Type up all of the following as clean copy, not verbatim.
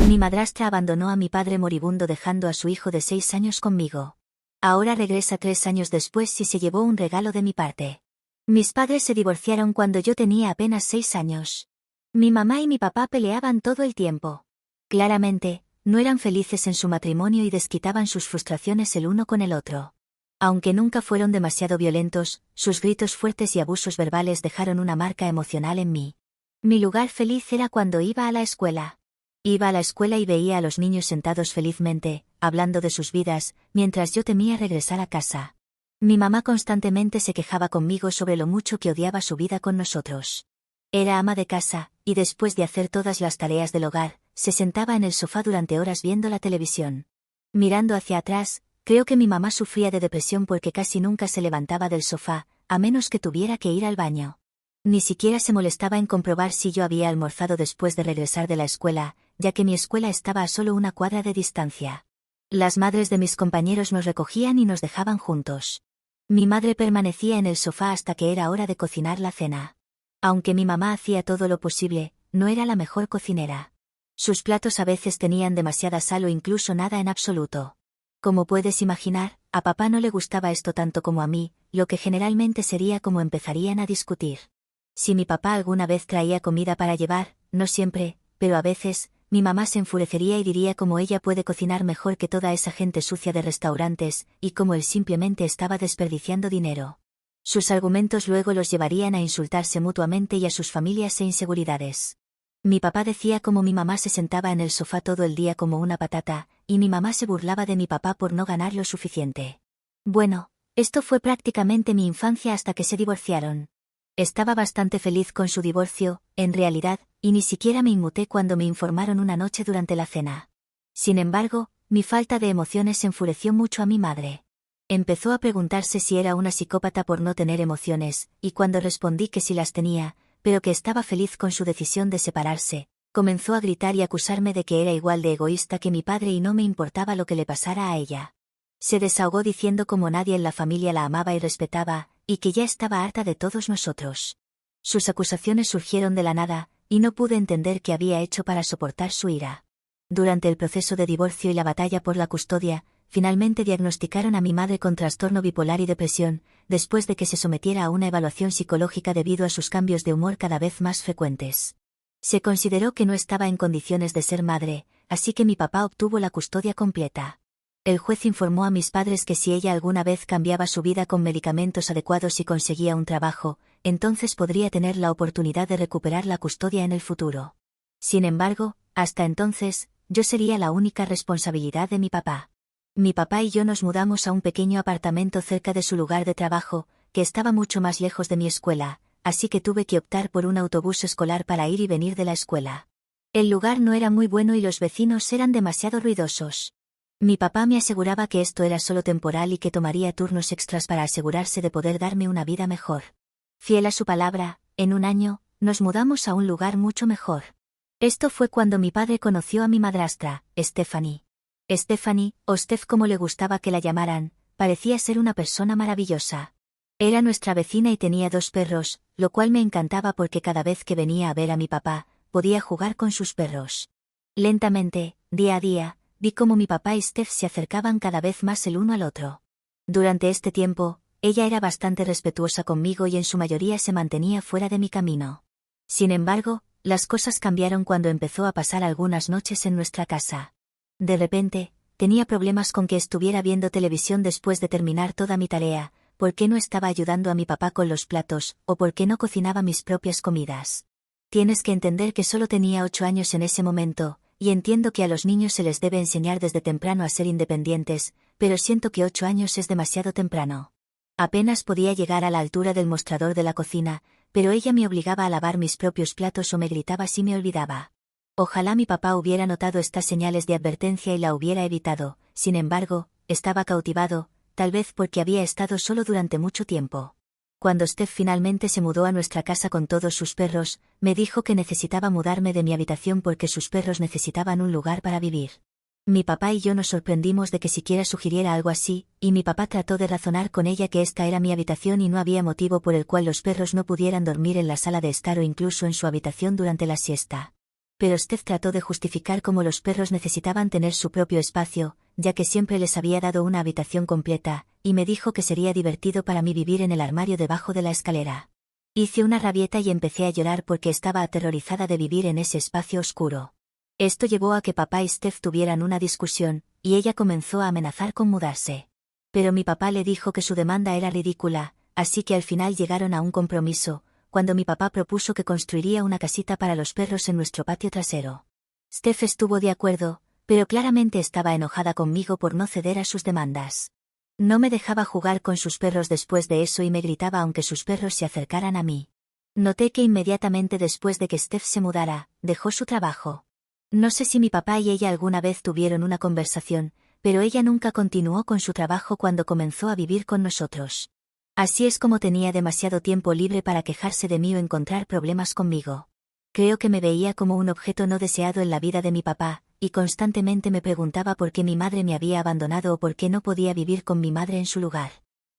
Mi madrastra abandonó a mi padre moribundo dejando a su hijo de 6 años conmigo. Ahora regresa 3 años después y se llevó un regalo de mi parte. Mis padres se divorciaron cuando yo tenía apenas 6 años. Mi mamá y mi papá peleaban todo el tiempo. Claramente, no eran felices en su matrimonio y desquitaban sus frustraciones el uno con el otro. Aunque nunca fueron demasiado violentos, sus gritos fuertes y abusos verbales dejaron una marca emocional en mí. Mi lugar feliz era cuando iba a la escuela. Iba a la escuela y veía a los niños sentados felizmente, hablando de sus vidas, mientras yo temía regresar a casa. Mi mamá constantemente se quejaba conmigo sobre lo mucho que odiaba su vida con nosotros. Era ama de casa, y después de hacer todas las tareas del hogar, se sentaba en el sofá durante horas viendo la televisión. Mirando hacia atrás, creo que mi mamá sufría de depresión porque casi nunca se levantaba del sofá, a menos que tuviera que ir al baño. Ni siquiera se molestaba en comprobar si yo había almorzado después de regresar de la escuela, ya que mi escuela estaba a solo una cuadra de distancia. Las madres de mis compañeros nos recogían y nos dejaban juntos. Mi madre permanecía en el sofá hasta que era hora de cocinar la cena. Aunque mi mamá hacía todo lo posible, no era la mejor cocinera. Sus platos a veces tenían demasiada sal o incluso nada en absoluto. Como puedes imaginar, a papá no le gustaba esto tanto como a mí, lo que generalmente sería como empezarían a discutir. Si mi papá alguna vez traía comida para llevar, no siempre, pero a veces, mi mamá se enfurecería y diría cómo ella puede cocinar mejor que toda esa gente sucia de restaurantes, y cómo él simplemente estaba desperdiciando dinero. Sus argumentos luego los llevarían a insultarse mutuamente y a sus familias e inseguridades. Mi papá decía cómo mi mamá se sentaba en el sofá todo el día como una patata, y mi mamá se burlaba de mi papá por no ganar lo suficiente. Bueno, esto fue prácticamente mi infancia hasta que se divorciaron. Estaba bastante feliz con su divorcio, en realidad, y ni siquiera me inmuté cuando me informaron una noche durante la cena. Sin embargo, mi falta de emociones enfureció mucho a mi madre. Empezó a preguntarse si era una psicópata por no tener emociones, y cuando respondí que sí las tenía, pero que estaba feliz con su decisión de separarse, comenzó a gritar y acusarme de que era igual de egoísta que mi padre y no me importaba lo que le pasara a ella. Se desahogó diciendo cómo nadie en la familia la amaba y respetaba, y que ya estaba harta de todos nosotros. Sus acusaciones surgieron de la nada, y no pude entender qué había hecho para soportar su ira. Durante el proceso de divorcio y la batalla por la custodia, finalmente diagnosticaron a mi madre con trastorno bipolar y depresión, después de que se sometiera a una evaluación psicológica debido a sus cambios de humor cada vez más frecuentes. Se consideró que no estaba en condiciones de ser madre, así que mi papá obtuvo la custodia completa. El juez informó a mis padres que si ella alguna vez cambiaba su vida con medicamentos adecuados y conseguía un trabajo, entonces podría tener la oportunidad de recuperar la custodia en el futuro. Sin embargo, hasta entonces, yo sería la única responsabilidad de mi papá. Mi papá y yo nos mudamos a un pequeño apartamento cerca de su lugar de trabajo, que estaba mucho más lejos de mi escuela, así que tuve que optar por un autobús escolar para ir y venir de la escuela. El lugar no era muy bueno y los vecinos eran demasiado ruidosos. Mi papá me aseguraba que esto era solo temporal y que tomaría turnos extras para asegurarse de poder darme una vida mejor. Fiel a su palabra, en un año, nos mudamos a un lugar mucho mejor. Esto fue cuando mi padre conoció a mi madrastra, Stephanie. Stephanie, o Steph como le gustaba que la llamaran, parecía ser una persona maravillosa. Era nuestra vecina y tenía 2 perros, lo cual me encantaba porque cada vez que venía a ver a mi papá, podía jugar con sus perros. Lentamente, día a día, vi cómo mi papá y Steph se acercaban cada vez más el uno al otro. Durante este tiempo, ella era bastante respetuosa conmigo y en su mayoría se mantenía fuera de mi camino. Sin embargo, las cosas cambiaron cuando empezó a pasar algunas noches en nuestra casa. De repente, tenía problemas con que estuviera viendo televisión después de terminar toda mi tarea, por qué no estaba ayudando a mi papá con los platos, o por qué no cocinaba mis propias comidas. Tienes que entender que solo tenía 8 años en ese momento, y entiendo que a los niños se les debe enseñar desde temprano a ser independientes, pero siento que 8 años es demasiado temprano. Apenas podía llegar a la altura del mostrador de la cocina, pero ella me obligaba a lavar mis propios platos o me gritaba si me olvidaba. Ojalá mi papá hubiera notado estas señales de advertencia y la hubiera evitado, sin embargo, estaba cautivado, tal vez porque había estado solo durante mucho tiempo. Cuando Steph finalmente se mudó a nuestra casa con todos sus perros, me dijo que necesitaba mudarme de mi habitación porque sus perros necesitaban un lugar para vivir. Mi papá y yo nos sorprendimos de que siquiera sugiriera algo así, y mi papá trató de razonar con ella que esta era mi habitación y no había motivo por el cual los perros no pudieran dormir en la sala de estar o incluso en su habitación durante la siesta. pero Steph trató de justificar cómo los perros necesitaban tener su propio espacio, ya que siempre les había dado una habitación completa, y me dijo que sería divertido para mí vivir en el armario debajo de la escalera. Hice una rabieta y empecé a llorar porque estaba aterrorizada de vivir en ese espacio oscuro. Esto llevó a que papá y Steph tuvieran una discusión, y ella comenzó a amenazar con mudarse. Pero mi papá le dijo que su demanda era ridícula, así que al final llegaron a un compromiso, cuando mi papá propuso que construiría una casita para los perros en nuestro patio trasero. Steph estuvo de acuerdo, pero claramente estaba enojada conmigo por no ceder a sus demandas. No me dejaba jugar con sus perros después de eso y me gritaba aunque sus perros se acercaran a mí. Noté que inmediatamente después de que Steph se mudara, dejó su trabajo. No sé si mi papá y ella alguna vez tuvieron una conversación, pero ella nunca continuó con su trabajo cuando comenzó a vivir con nosotros. Así es como tenía demasiado tiempo libre para quejarse de mí o encontrar problemas conmigo. Creo que me veía como un objeto no deseado en la vida de mi papá, y constantemente me preguntaba por qué mi madre me había abandonado o por qué no podía vivir con mi madre en su lugar.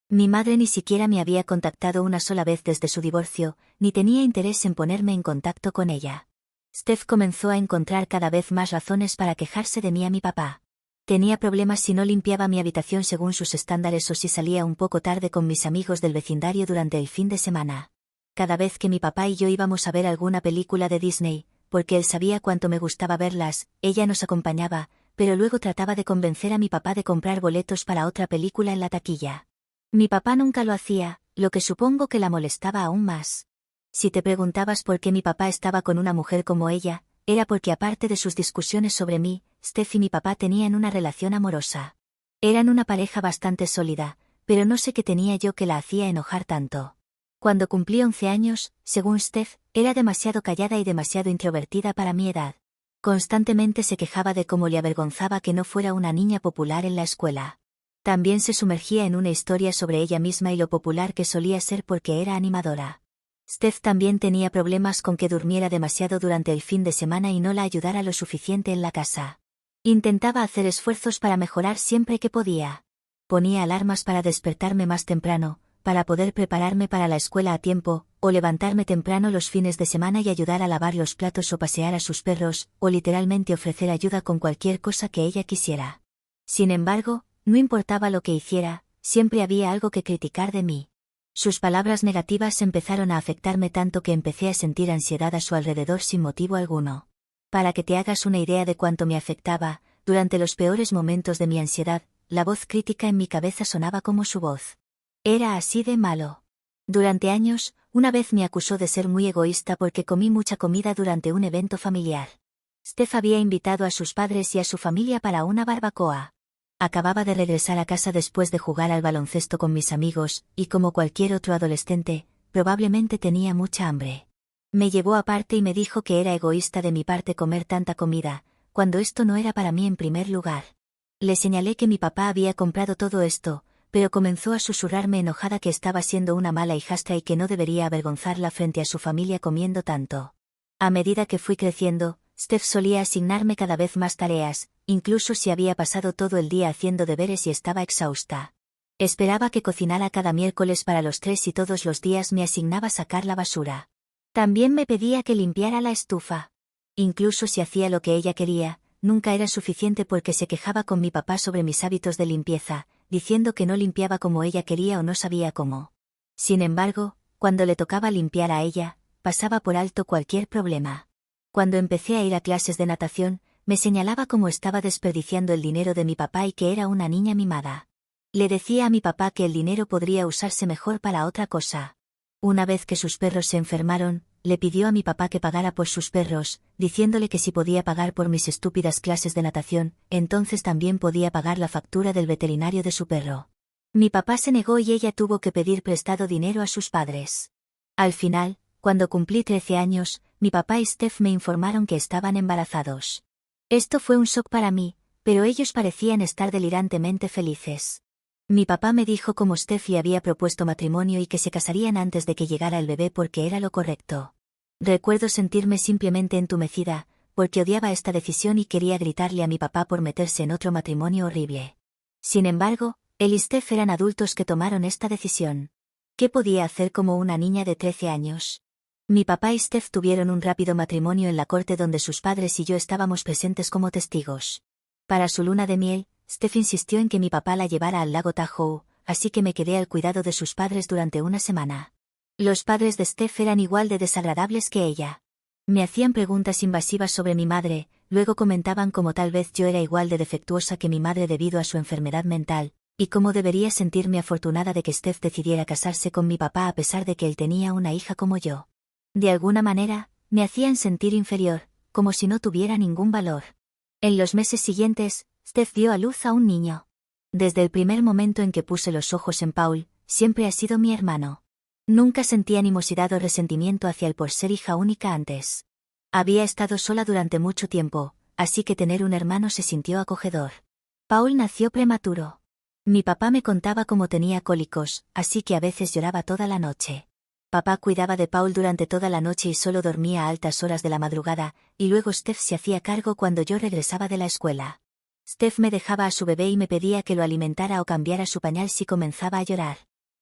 Mi madre ni siquiera me había contactado una sola vez desde su divorcio, ni tenía interés en ponerme en contacto con ella. Steph comenzó a encontrar cada vez más razones para quejarse de mí a mi papá. Tenía problemas si no limpiaba mi habitación según sus estándares o si salía un poco tarde con mis amigos del vecindario durante el fin de semana. Cada vez que mi papá y yo íbamos a ver alguna película de Disney, porque él sabía cuánto me gustaba verlas, ella nos acompañaba, pero luego trataba de convencer a mi papá de comprar boletos para otra película en la taquilla. Mi papá nunca lo hacía, lo que supongo que la molestaba aún más. Si te preguntabas por qué mi papá estaba con una mujer como ella, era porque aparte de sus discusiones sobre mí, Steph y mi papá tenían una relación amorosa. Eran una pareja bastante sólida, pero no sé qué tenía yo que la hacía enojar tanto. Cuando cumplí 11 años, según Steph, era demasiado callada y demasiado introvertida para mi edad. Constantemente se quejaba de cómo le avergonzaba que no fuera una niña popular en la escuela. También se sumergía en una historia sobre ella misma y lo popular que solía ser porque era animadora. Steph también tenía problemas con que durmiera demasiado durante el fin de semana y no la ayudara lo suficiente en la casa. Intentaba hacer esfuerzos para mejorar siempre que podía. Ponía alarmas para despertarme más temprano, para poder prepararme para la escuela a tiempo, o levantarme temprano los fines de semana y ayudar a lavar los platos o pasear a sus perros, o literalmente ofrecer ayuda con cualquier cosa que ella quisiera. Sin embargo, no importaba lo que hiciera, siempre había algo que criticar de mí. Sus palabras negativas empezaron a afectarme tanto que empecé a sentir ansiedad a su alrededor sin motivo alguno. Para que te hagas una idea de cuánto me afectaba, durante los peores momentos de mi ansiedad, la voz crítica en mi cabeza sonaba como su voz. Era así de malo. Durante años, una vez me acusó de ser muy egoísta porque comí mucha comida durante un evento familiar. Steph había invitado a sus padres y a su familia para una barbacoa. Acababa de regresar a casa después de jugar al baloncesto con mis amigos, y como cualquier otro adolescente, probablemente tenía mucha hambre. Me llevó aparte y me dijo que era egoísta de mi parte comer tanta comida, cuando esto no era para mí en primer lugar. Le señalé que mi papá había comprado todo esto, pero comenzó a susurrarme enojada que estaba siendo una mala hijastra y que no debería avergonzarla frente a su familia comiendo tanto. A medida que fui creciendo, Steph solía asignarme cada vez más tareas, incluso si había pasado todo el día haciendo deberes y estaba exhausta. Esperaba que cocinara cada miércoles para los tres y todos los días me asignaba sacar la basura. También me pedía que limpiara la estufa. Incluso si hacía lo que ella quería, nunca era suficiente porque se quejaba con mi papá sobre mis hábitos de limpieza, diciendo que no limpiaba como ella quería o no sabía cómo. Sin embargo, cuando le tocaba limpiar a ella, pasaba por alto cualquier problema. Cuando empecé a ir a clases de natación, me señalaba cómo estaba desperdiciando el dinero de mi papá y que era una niña mimada. Le decía a mi papá que el dinero podría usarse mejor para otra cosa. Una vez que sus perros se enfermaron, le pidió a mi papá que pagara por sus perros, diciéndole que si podía pagar por mis estúpidas clases de natación, entonces también podía pagar la factura del veterinario de su perro. Mi papá se negó y ella tuvo que pedir prestado dinero a sus padres. Al final, cuando cumplí 13 años, mi papá y Steph me informaron que estaban embarazados. Esto fue un shock para mí, pero ellos parecían estar delirantemente felices. Mi papá me dijo cómo Steph le había propuesto matrimonio y que se casarían antes de que llegara el bebé porque era lo correcto. Recuerdo sentirme simplemente entumecida, porque odiaba esta decisión y quería gritarle a mi papá por meterse en otro matrimonio horrible. Sin embargo, él y Steph eran adultos que tomaron esta decisión. ¿Qué podía hacer como una niña de 13 años? Mi papá y Steph tuvieron un rápido matrimonio en la corte donde sus padres y yo estábamos presentes como testigos. Para su luna de miel, Steph insistió en que mi papá la llevara al lago Tahoe, así que me quedé al cuidado de sus padres durante una semana. Los padres de Steph eran igual de desagradables que ella. Me hacían preguntas invasivas sobre mi madre, luego comentaban cómo tal vez yo era igual de defectuosa que mi madre debido a su enfermedad mental, y cómo debería sentirme afortunada de que Steph decidiera casarse con mi papá a pesar de que él tenía una hija como yo. De alguna manera, me hacían sentir inferior, como si no tuviera ningún valor. En los meses siguientes, Steph dio a luz a un niño. Desde el primer momento en que puse los ojos en Paul, siempre ha sido mi hermano. Nunca sentí animosidad o resentimiento hacia él por ser hija única antes. Había estado sola durante mucho tiempo, así que tener un hermano se sintió acogedor. Paul nació prematuro. Mi papá me contaba cómo tenía cólicos, así que a veces lloraba toda la noche. Papá cuidaba de Paul durante toda la noche y solo dormía a altas horas de la madrugada, y luego Steph se hacía cargo cuando yo regresaba de la escuela. Steph me dejaba a su bebé y me pedía que lo alimentara o cambiara su pañal si comenzaba a llorar.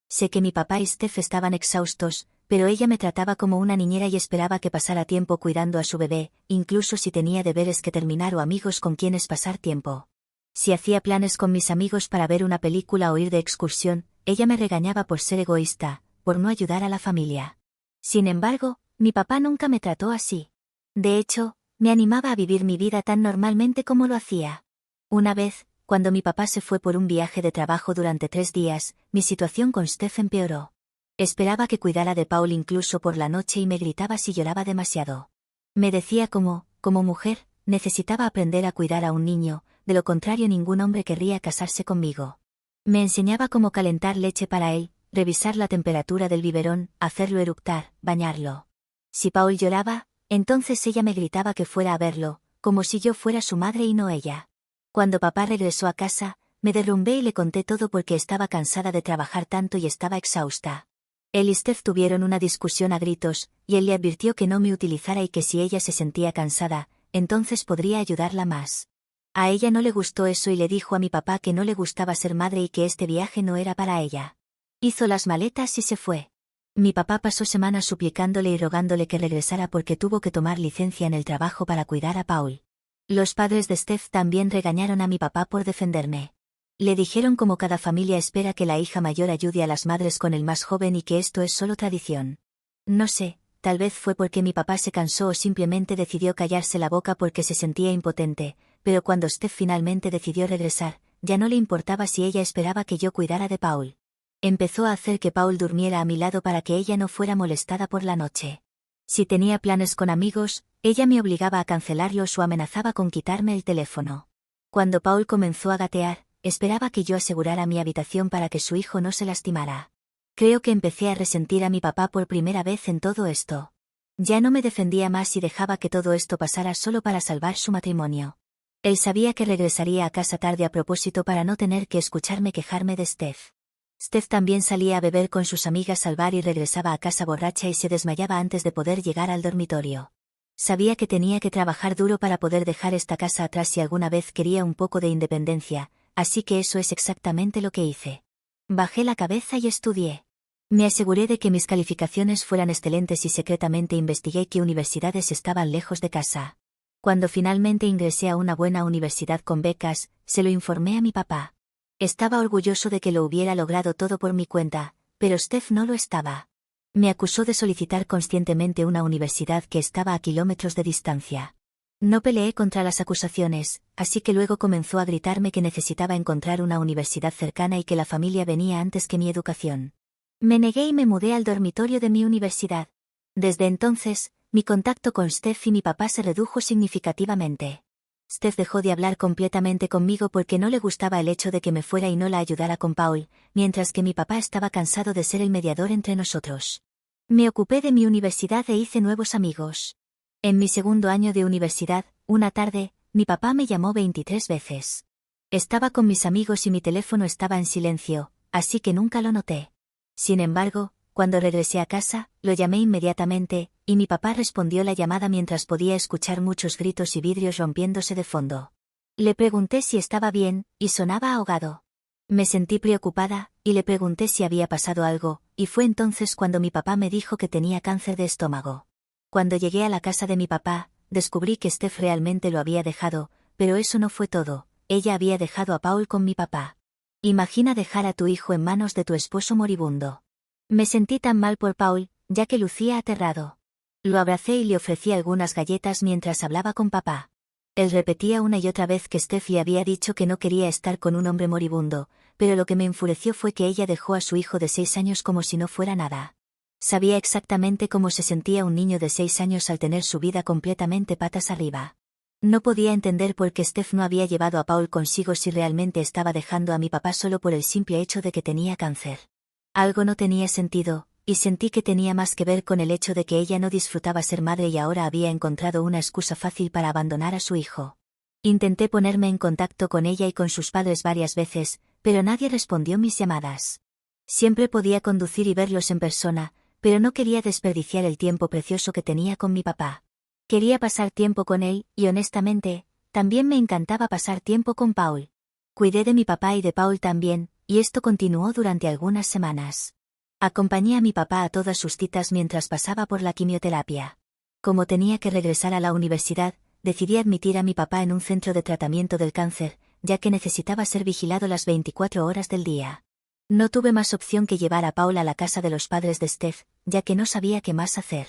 Sé que mi papá y Steph estaban exhaustos, pero ella me trataba como una niñera y esperaba que pasara tiempo cuidando a su bebé, incluso si tenía deberes que terminar o amigos con quienes pasar tiempo. Si hacía planes con mis amigos para ver una película o ir de excursión, ella me regañaba por ser egoísta, por no ayudar a la familia. Sin embargo, mi papá nunca me trató así. De hecho, me animaba a vivir mi vida tan normalmente como lo hacía. Una vez, cuando mi papá se fue por un viaje de trabajo durante 3 días, mi situación con Steph empeoró. Esperaba que cuidara de Paul incluso por la noche y me gritaba si lloraba demasiado. Me decía como mujer, necesitaba aprender a cuidar a un niño, de lo contrario ningún hombre querría casarse conmigo. Me enseñaba cómo calentar leche para él, revisar la temperatura del biberón, hacerlo eructar, bañarlo. Si Paul lloraba, entonces ella me gritaba que fuera a verlo, como si yo fuera su madre y no ella. Cuando papá regresó a casa, me derrumbé y le conté todo porque estaba cansada de trabajar tanto y estaba exhausta. Él y Steph tuvieron una discusión a gritos, y él le advirtió que no me utilizara y que si ella se sentía cansada, entonces podría ayudarla más. A ella no le gustó eso y le dijo a mi papá que no le gustaba ser madre y que este viaje no era para ella. Hizo las maletas y se fue. Mi papá pasó semanas suplicándole y rogándole que regresara porque tuvo que tomar licencia en el trabajo para cuidar a Paul. Los padres de Steph también regañaron a mi papá por defenderme. Le dijeron como cada familia espera que la hija mayor ayude a las madres con el más joven y que esto es solo tradición. No sé, tal vez fue porque mi papá se cansó o simplemente decidió callarse la boca porque se sentía impotente, pero cuando Steph finalmente decidió regresar, ya no le importaba si ella esperaba que yo cuidara de Paul. Empezó a hacer que Paul durmiera a mi lado para que ella no fuera molestada por la noche. Si tenía planes con amigos, ella me obligaba a cancelarlos o amenazaba con quitarme el teléfono. Cuando Paul comenzó a gatear, esperaba que yo asegurara mi habitación para que su hijo no se lastimara. Creo que empecé a resentir a mi papá por primera vez en todo esto. Ya no me defendía más y dejaba que todo esto pasara solo para salvar su matrimonio. Él sabía que regresaría a casa tarde a propósito para no tener que escucharme quejarme de Steph. Steph también salía a beber con sus amigas al bar y regresaba a casa borracha y se desmayaba antes de poder llegar al dormitorio. Sabía que tenía que trabajar duro para poder dejar esta casa atrás si alguna vez quería un poco de independencia, así que eso es exactamente lo que hice. Bajé la cabeza y estudié. Me aseguré de que mis calificaciones fueran excelentes y secretamente investigué qué universidades estaban lejos de casa. Cuando finalmente ingresé a una buena universidad con becas, se lo informé a mi papá. Estaba orgulloso de que lo hubiera logrado todo por mi cuenta, pero Steph no lo estaba. Me acusó de solicitar conscientemente una universidad que estaba a kilómetros de distancia. No peleé contra las acusaciones, así que luego comenzó a gritarme que necesitaba encontrar una universidad cercana y que la familia venía antes que mi educación. Me negué y me mudé al dormitorio de mi universidad. Desde entonces, mi contacto con Steph y mi papá se redujo significativamente. Steph dejó de hablar completamente conmigo porque no le gustaba el hecho de que me fuera y no la ayudara con Paul, mientras que mi papá estaba cansado de ser el mediador entre nosotros. Me ocupé de mi universidad e hice nuevos amigos. En mi segundo año de universidad, una tarde, mi papá me llamó 23 veces. Estaba con mis amigos y mi teléfono estaba en silencio, así que nunca lo noté. Sin embargo, cuando regresé a casa, lo llamé inmediatamente, y mi papá respondió la llamada mientras podía escuchar muchos gritos y vidrios rompiéndose de fondo. Le pregunté si estaba bien, y sonaba ahogado. Me sentí preocupada, y le pregunté si había pasado algo, y fue entonces cuando mi papá me dijo que tenía cáncer de estómago. Cuando llegué a la casa de mi papá, descubrí que Steph realmente lo había dejado, pero eso no fue todo, ella había dejado a Paul con mi papá. Imagina dejar a tu hijo en manos de tu esposo moribundo. Me sentí tan mal por Paul, ya que lucía aterrado. Lo abracé y le ofrecí algunas galletas mientras hablaba con papá. Él repetía una y otra vez que Steph le había dicho que no quería estar con un hombre moribundo, pero lo que me enfureció fue que ella dejó a su hijo de 6 años como si no fuera nada. Sabía exactamente cómo se sentía un niño de 6 años al tener su vida completamente patas arriba. No podía entender por qué Steph no había llevado a Paul consigo si realmente estaba dejando a mi papá solo por el simple hecho de que tenía cáncer. Algo no tenía sentido, y sentí que tenía más que ver con el hecho de que ella no disfrutaba ser madre y ahora había encontrado una excusa fácil para abandonar a su hijo. Intenté ponerme en contacto con ella y con sus padres varias veces, pero nadie respondió mis llamadas. Siempre podía conducir y verlos en persona, pero no quería desperdiciar el tiempo precioso que tenía con mi papá. Quería pasar tiempo con él, y honestamente, también me encantaba pasar tiempo con Paul. Cuidé de mi papá y de Paul también, y esto continuó durante algunas semanas. Acompañé a mi papá a todas sus citas mientras pasaba por la quimioterapia. Como tenía que regresar a la universidad, decidí admitir a mi papá en un centro de tratamiento del cáncer, ya que necesitaba ser vigilado las 24 horas del día. No tuve más opción que llevar a Paul a la casa de los padres de Steph, ya que no sabía qué más hacer.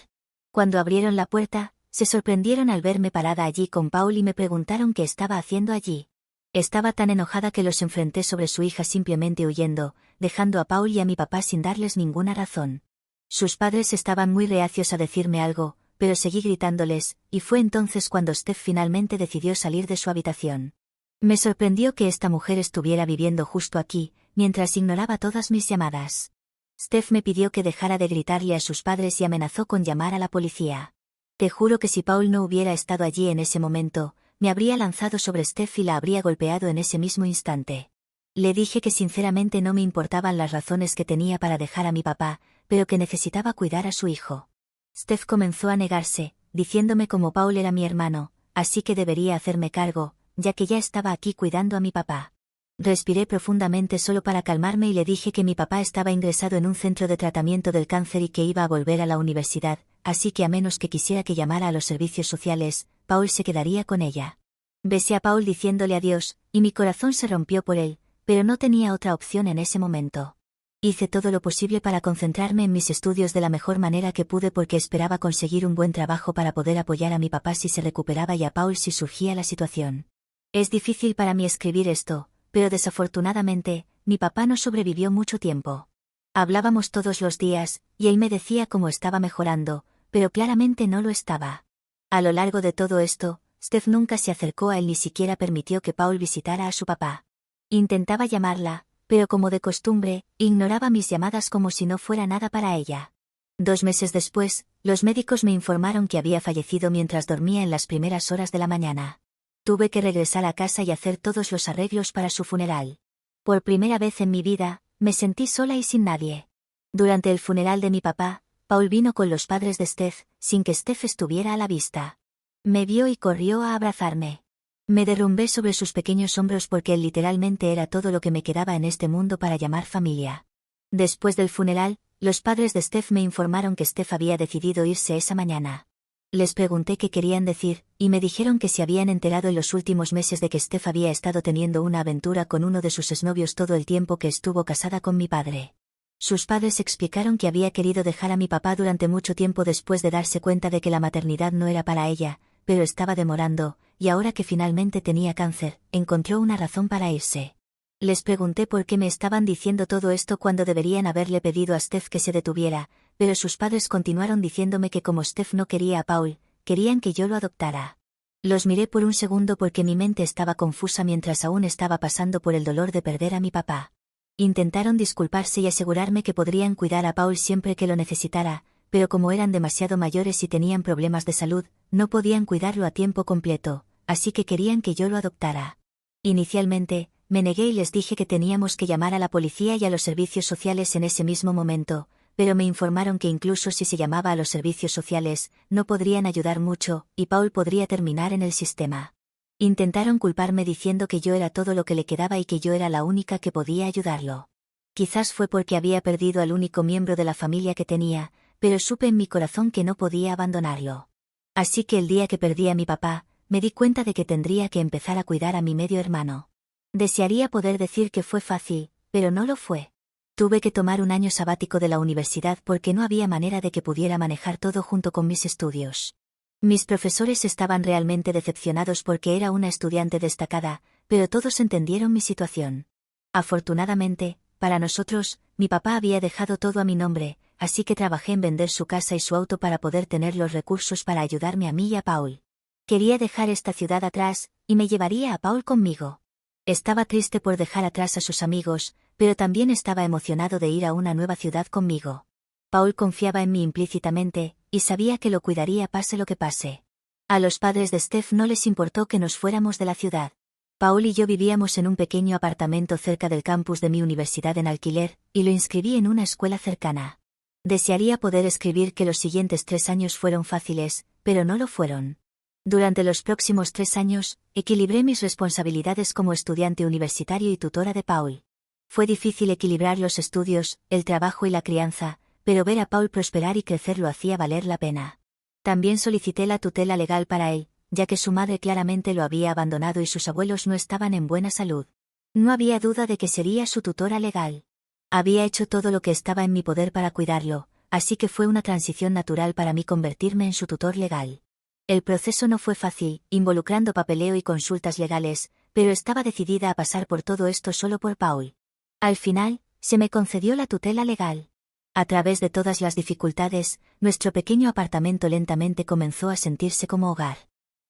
Cuando abrieron la puerta, se sorprendieron al verme parada allí con Paul y me preguntaron qué estaba haciendo allí. Estaba tan enojada que los enfrenté sobre su hija simplemente huyendo, dejando a Paul y a mi papá sin darles ninguna razón. Sus padres estaban muy reacios a decirme algo, pero seguí gritándoles, y fue entonces cuando Steph finalmente decidió salir de su habitación. Me sorprendió que esta mujer estuviera viviendo justo aquí, mientras ignoraba todas mis llamadas. Steph me pidió que dejara de gritarle a sus padres y amenazó con llamar a la policía. Te juro que si Paul no hubiera estado allí en ese momento, me habría lanzado sobre Steph y la habría golpeado en ese mismo instante. Le dije que sinceramente no me importaban las razones que tenía para dejar a mi papá, pero que necesitaba cuidar a su hijo. Steph comenzó a negarse, diciéndome como Paul era mi hermano, así que debería hacerme cargo, ya que ya estaba aquí cuidando a mi papá. Respiré profundamente solo para calmarme y le dije que mi papá estaba ingresado en un centro de tratamiento del cáncer y que iba a volver a la universidad, así que a menos que quisiera que llamara a los servicios sociales, Paul se quedaría con ella. Besé a Paul diciéndole adiós, y mi corazón se rompió por él, pero no tenía otra opción en ese momento. Hice todo lo posible para concentrarme en mis estudios de la mejor manera que pude porque esperaba conseguir un buen trabajo para poder apoyar a mi papá si se recuperaba y a Paul si surgía la situación. Es difícil para mí escribir esto, pero desafortunadamente, mi papá no sobrevivió mucho tiempo. Hablábamos todos los días, y él me decía cómo estaba mejorando, pero claramente no lo estaba. A lo largo de todo esto, Steph nunca se acercó a él ni siquiera permitió que Paul visitara a su papá. Intentaba llamarla, pero como de costumbre, ignoraba mis llamadas como si no fuera nada para ella. 2 meses después, los médicos me informaron que había fallecido mientras dormía en las primeras horas de la mañana. Tuve que regresar a casa y hacer todos los arreglos para su funeral. Por primera vez en mi vida, me sentí sola y sin nadie. Durante el funeral de mi papá, Paul vino con los padres de Steph, sin que Steph estuviera a la vista. Me vio y corrió a abrazarme. Me derrumbé sobre sus pequeños hombros porque él literalmente era todo lo que me quedaba en este mundo para llamar familia. Después del funeral, los padres de Steph me informaron que Steph había decidido irse esa mañana. Les pregunté qué querían decir, y me dijeron que se habían enterado en los últimos meses de que Steph había estado teniendo una aventura con uno de sus exnovios todo el tiempo que estuvo casada con mi padre. Sus padres explicaron que había querido dejar a mi papá durante mucho tiempo después de darse cuenta de que la maternidad no era para ella, pero estaba demorando, y ahora que finalmente tenía cáncer, encontró una razón para irse. Les pregunté por qué me estaban diciendo todo esto cuando deberían haberle pedido a Steph que se detuviera, pero sus padres continuaron diciéndome que como Steph no quería a Paul, querían que yo lo adoptara. Los miré por un segundo porque mi mente estaba confusa mientras aún estaba pasando por el dolor de perder a mi papá. Intentaron disculparse y asegurarme que podrían cuidar a Paul siempre que lo necesitara, pero como eran demasiado mayores y tenían problemas de salud, no podían cuidarlo a tiempo completo, así que querían que yo lo adoptara. Inicialmente, me negué y les dije que teníamos que llamar a la policía y a los servicios sociales en ese mismo momento, pero me informaron que incluso si se llamaba a los servicios sociales, no podrían ayudar mucho, y Paul podría terminar en el sistema. Intentaron culparme diciendo que yo era todo lo que le quedaba y que yo era la única que podía ayudarlo. Quizás fue porque había perdido al único miembro de la familia que tenía, pero supe en mi corazón que no podía abandonarlo. Así que el día que perdí a mi papá, me di cuenta de que tendría que empezar a cuidar a mi medio hermano. Desearía poder decir que fue fácil, pero no lo fue. Tuve que tomar un año sabático de la universidad porque no había manera de que pudiera manejar todo junto con mis estudios. Mis profesores estaban realmente decepcionados porque era una estudiante destacada, pero todos entendieron mi situación. Afortunadamente, para nosotros, mi papá había dejado todo a mi nombre, así que trabajé en vender su casa y su auto para poder tener los recursos para ayudarme a mí y a Paul. Quería dejar esta ciudad atrás, y me llevaría a Paul conmigo. Estaba triste por dejar atrás a sus amigos, pero también estaba emocionado de ir a una nueva ciudad conmigo. Paul confiaba en mí implícitamente, y sabía que lo cuidaría pase lo que pase. A los padres de Steph no les importó que nos fuéramos de la ciudad. Paul y yo vivíamos en un pequeño apartamento cerca del campus de mi universidad en alquiler, y lo inscribí en una escuela cercana. Desearía poder escribir que los siguientes 3 años fueron fáciles, pero no lo fueron. Durante los próximos 3 años, equilibré mis responsabilidades como estudiante universitario y tutora de Paul. Fue difícil equilibrar los estudios, el trabajo y la crianza, pero ver a Paul prosperar y crecer lo hacía valer la pena. También solicité la tutela legal para él, ya que su madre claramente lo había abandonado y sus abuelos no estaban en buena salud. No había duda de que sería su tutora legal. Había hecho todo lo que estaba en mi poder para cuidarlo, así que fue una transición natural para mí convertirme en su tutor legal. El proceso no fue fácil, involucrando papeleo y consultas legales, pero estaba decidida a pasar por todo esto solo por Paul. Al final, se me concedió la tutela legal. A través de todas las dificultades, nuestro pequeño apartamento lentamente comenzó a sentirse como hogar.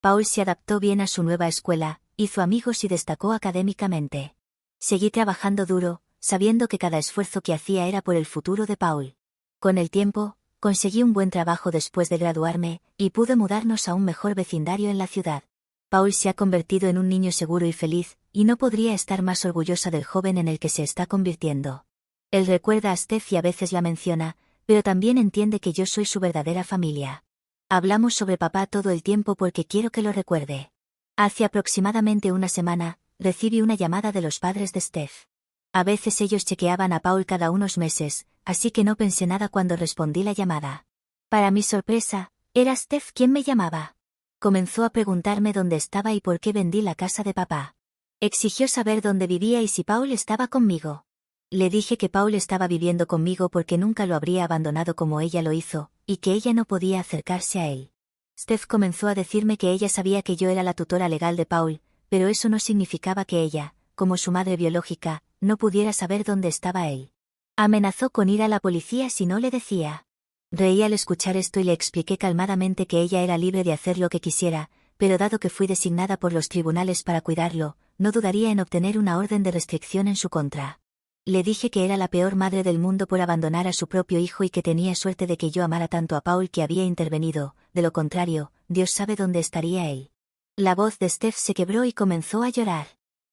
Paul se adaptó bien a su nueva escuela, hizo amigos y destacó académicamente. Seguí trabajando duro, sabiendo que cada esfuerzo que hacía era por el futuro de Paul. Con el tiempo, conseguí un buen trabajo después de graduarme, y pude mudarnos a un mejor vecindario en la ciudad. Paul se ha convertido en un niño seguro y feliz, y no podría estar más orgullosa del joven en el que se está convirtiendo. Él recuerda a Steph y a veces la menciona, pero también entiende que yo soy su verdadera familia. Hablamos sobre papá todo el tiempo porque quiero que lo recuerde. Hace aproximadamente una semana, recibí una llamada de los padres de Steph. A veces ellos chequeaban a Paul cada unos meses, así que no pensé nada cuando respondí la llamada. Para mi sorpresa, era Steph quien me llamaba. Comenzó a preguntarme dónde estaba y por qué vendí la casa de papá. Exigió saber dónde vivía y si Paul estaba conmigo. Le dije que Paul estaba viviendo conmigo porque nunca lo habría abandonado como ella lo hizo, y que ella no podía acercarse a él. Steph comenzó a decirme que ella sabía que yo era la tutora legal de Paul, pero eso no significaba que ella, como su madre biológica, no pudiera saber dónde estaba él. Amenazó con ir a la policía si no le decía. Reí al escuchar esto y le expliqué calmadamente que ella era libre de hacer lo que quisiera, pero dado que fui designada por los tribunales para cuidarlo, no dudaría en obtener una orden de restricción en su contra. Le dije que era la peor madre del mundo por abandonar a su propio hijo y que tenía suerte de que yo amara tanto a Paul que había intervenido, de lo contrario, Dios sabe dónde estaría él. La voz de Steph se quebró y comenzó a llorar.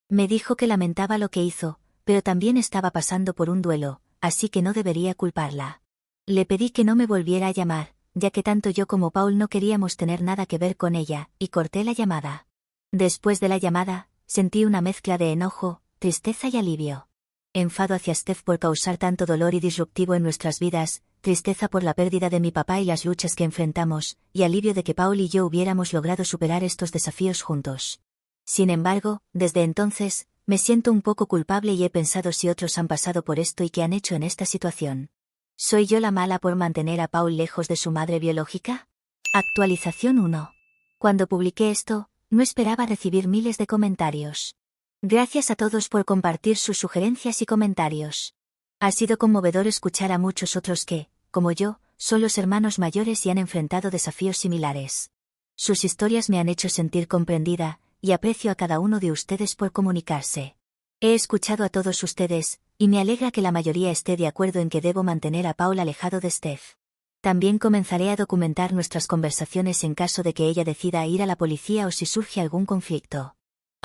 Me dijo que lamentaba lo que hizo, pero también estaba pasando por un duelo, así que no debería culparla. Le pedí que no me volviera a llamar, ya que tanto yo como Paul no queríamos tener nada que ver con ella, y corté la llamada. Después de la llamada, sentí una mezcla de enojo, tristeza y alivio. Enfado hacia Steph por causar tanto dolor y disruptivo en nuestras vidas, tristeza por la pérdida de mi papá y las luchas que enfrentamos, y alivio de que Paul y yo hubiéramos logrado superar estos desafíos juntos. Sin embargo, desde entonces, me siento un poco culpable y he pensado si otros han pasado por esto y qué han hecho en esta situación. ¿Soy yo la mala por mantener a Paul lejos de su madre biológica? Actualización 1. Cuando publiqué esto, no esperaba recibir miles de comentarios. Gracias a todos por compartir sus sugerencias y comentarios. Ha sido conmovedor escuchar a muchos otros que, como yo, son los hermanos mayores y han enfrentado desafíos similares. Sus historias me han hecho sentir comprendida, y aprecio a cada uno de ustedes por comunicarse. He escuchado a todos ustedes, y me alegra que la mayoría esté de acuerdo en que debo mantener a Paul alejado de Steph. También comenzaré a documentar nuestras conversaciones en caso de que ella decida ir a la policía o si surge algún conflicto.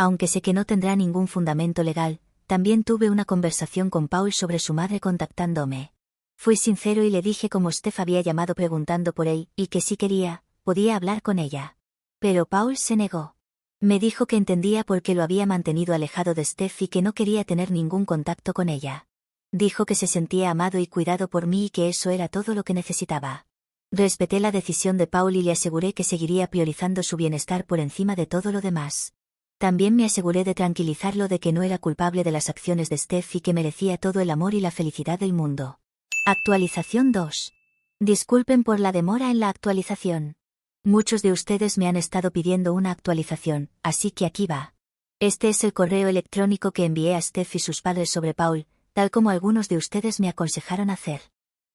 Aunque sé que no tendrá ningún fundamento legal, también tuve una conversación con Paul sobre su madre contactándome. Fui sincero y le dije cómo Steph había llamado preguntando por él, y que si quería, podía hablar con ella. Pero Paul se negó. Me dijo que entendía por qué lo había mantenido alejado de Steph y que no quería tener ningún contacto con ella. Dijo que se sentía amado y cuidado por mí y que eso era todo lo que necesitaba. Respeté la decisión de Paul y le aseguré que seguiría priorizando su bienestar por encima de todo lo demás. También me aseguré de tranquilizarlo de que no era culpable de las acciones de Steph y que merecía todo el amor y la felicidad del mundo. Actualización 2. Disculpen por la demora en la actualización. Muchos de ustedes me han estado pidiendo una actualización, así que aquí va. Este es el correo electrónico que envié a Steph y sus padres sobre Paul, tal como algunos de ustedes me aconsejaron hacer.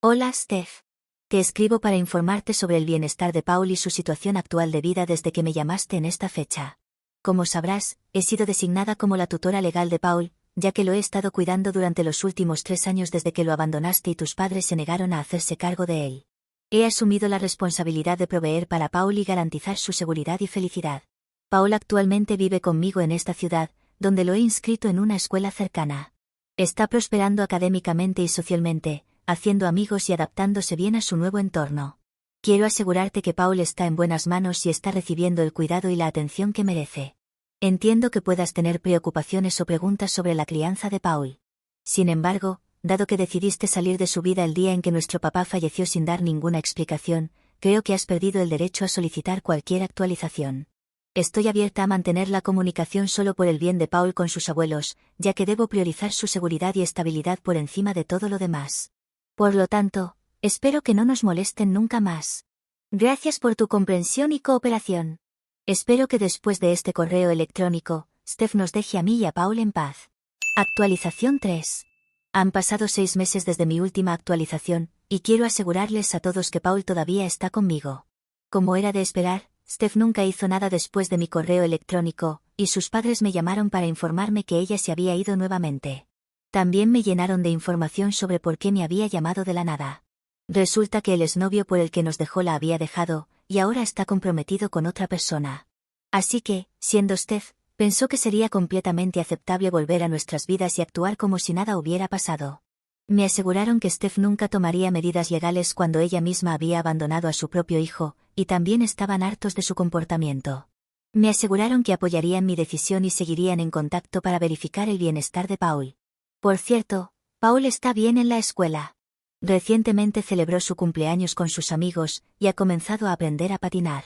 Hola Steph. Te escribo para informarte sobre el bienestar de Paul y su situación actual de vida desde que me llamaste en esta fecha. Como sabrás, he sido designada como la tutora legal de Paul, ya que lo he estado cuidando durante los últimos 3 años desde que lo abandonaste y tus padres se negaron a hacerse cargo de él. He asumido la responsabilidad de proveer para Paul y garantizar su seguridad y felicidad. Paul actualmente vive conmigo en esta ciudad, donde lo he inscrito en una escuela cercana. Está prosperando académicamente y socialmente, haciendo amigos y adaptándose bien a su nuevo entorno. Quiero asegurarte que Paul está en buenas manos y está recibiendo el cuidado y la atención que merece. Entiendo que puedas tener preocupaciones o preguntas sobre la crianza de Paul. Sin embargo, dado que decidiste salir de su vida el día en que nuestro papá falleció sin dar ninguna explicación, creo que has perdido el derecho a solicitar cualquier actualización. Estoy abierta a mantener la comunicación solo por el bien de Paul con sus abuelos, ya que debo priorizar su seguridad y estabilidad por encima de todo lo demás. Por lo tanto, espero que no nos molesten nunca más. Gracias por tu comprensión y cooperación. Espero que después de este correo electrónico, Steph nos deje a mí y a Paul en paz. Actualización 3. Han pasado 6 meses desde mi última actualización, y quiero asegurarles a todos que Paul todavía está conmigo. Como era de esperar, Steph nunca hizo nada después de mi correo electrónico, y sus padres me llamaron para informarme que ella se había ido nuevamente. También me llenaron de información sobre por qué me había llamado de la nada. Resulta que el exnovio por el que nos dejó la había dejado, y ahora está comprometido con otra persona. Así que, siendo Steph, pensó que sería completamente aceptable volver a nuestras vidas y actuar como si nada hubiera pasado. Me aseguraron que Steph nunca tomaría medidas legales cuando ella misma había abandonado a su propio hijo, y también estaban hartos de su comportamiento. Me aseguraron que apoyarían mi decisión y seguirían en contacto para verificar el bienestar de Paul. Por cierto, Paul está bien en la escuela. Recientemente celebró su cumpleaños con sus amigos, y ha comenzado a aprender a patinar.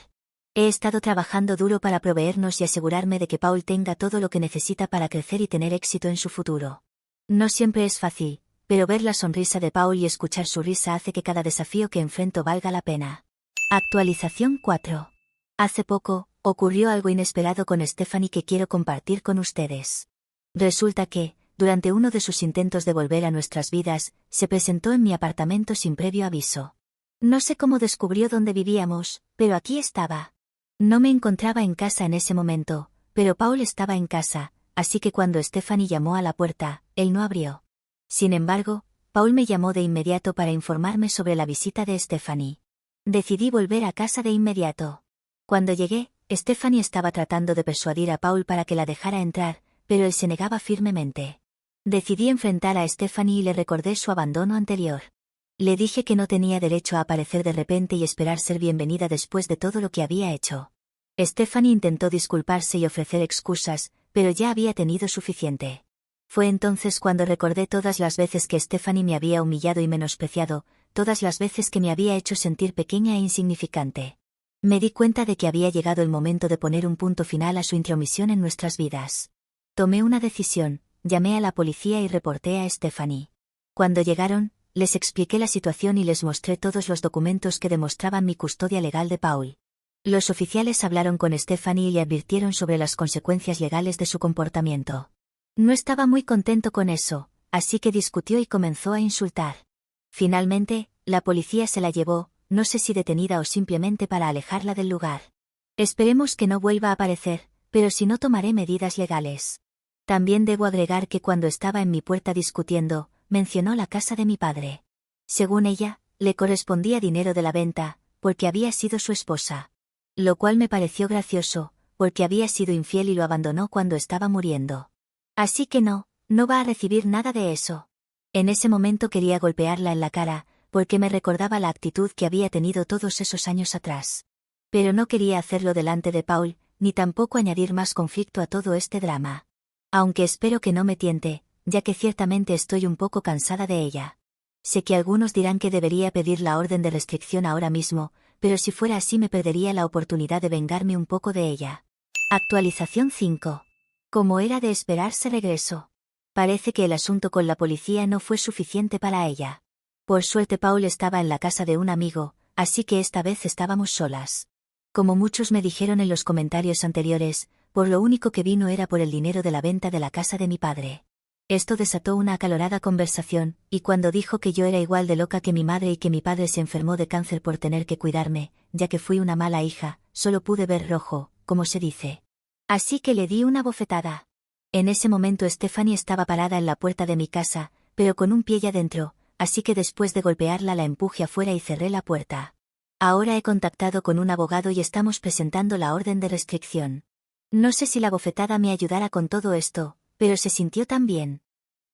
He estado trabajando duro para proveernos y asegurarme de que Paul tenga todo lo que necesita para crecer y tener éxito en su futuro. No siempre es fácil, pero ver la sonrisa de Paul y escuchar su risa hace que cada desafío que enfrento valga la pena. Actualización 4. Hace poco, ocurrió algo inesperado con Stephanie que quiero compartir con ustedes. Resulta que, durante uno de sus intentos de volver a nuestras vidas, se presentó en mi apartamento sin previo aviso. No sé cómo descubrió dónde vivíamos, pero aquí estaba. No me encontraba en casa en ese momento, pero Paul estaba en casa, así que cuando Stephanie llamó a la puerta, él no abrió. Sin embargo, Paul me llamó de inmediato para informarme sobre la visita de Stephanie. Decidí volver a casa de inmediato. Cuando llegué, Stephanie estaba tratando de persuadir a Paul para que la dejara entrar, pero él se negaba firmemente. Decidí enfrentar a Stephanie y le recordé su abandono anterior. Le dije que no tenía derecho a aparecer de repente y esperar ser bienvenida después de todo lo que había hecho. Stephanie intentó disculparse y ofrecer excusas, pero ya había tenido suficiente. Fue entonces cuando recordé todas las veces que Stephanie me había humillado y menospreciado, todas las veces que me había hecho sentir pequeña e insignificante. Me di cuenta de que había llegado el momento de poner un punto final a su intromisión en nuestras vidas. Tomé una decisión, llamé a la policía y reporté a Stephanie. Cuando llegaron, les expliqué la situación y les mostré todos los documentos que demostraban mi custodia legal de Paul. Los oficiales hablaron con Stephanie y le advirtieron sobre las consecuencias legales de su comportamiento. No estaba muy contento con eso, así que discutió y comenzó a insultar. Finalmente, la policía se la llevó, no sé si detenida o simplemente para alejarla del lugar. Esperemos que no vuelva a aparecer, pero si no tomaré medidas legales. También debo agregar que cuando estaba en mi puerta discutiendo, mencionó la casa de mi padre. Según ella, le correspondía dinero de la venta, porque había sido su esposa. Lo cual me pareció gracioso, porque había sido infiel y lo abandonó cuando estaba muriendo. Así que no va a recibir nada de eso. En ese momento quería golpearla en la cara, porque me recordaba la actitud que había tenido todos esos años atrás. Pero no quería hacerlo delante de Paul, ni tampoco añadir más conflicto a todo este drama. Aunque espero que no me tiente, ya que ciertamente estoy un poco cansada de ella. Sé que algunos dirán que debería pedir la orden de restricción ahora mismo, pero si fuera así me perdería la oportunidad de vengarme un poco de ella. Actualización 5. Como era de esperarse, regresó. Parece que el asunto con la policía no fue suficiente para ella. Por suerte Paul estaba en la casa de un amigo, así que esta vez estábamos solas. Como muchos me dijeron en los comentarios anteriores, por lo único que vino era por el dinero de la venta de la casa de mi padre. Esto desató una acalorada conversación, y cuando dijo que yo era igual de loca que mi madre y que mi padre se enfermó de cáncer por tener que cuidarme, ya que fui una mala hija, solo pude ver rojo, como se dice. Así que le di una bofetada. En ese momento Stephanie estaba parada en la puerta de mi casa, pero con un pie ya dentro, así que después de golpearla la empujé afuera y cerré la puerta. Ahora he contactado con un abogado y estamos presentando la orden de restricción. No sé si la bofetada me ayudará con todo esto, pero se sintió tan bien.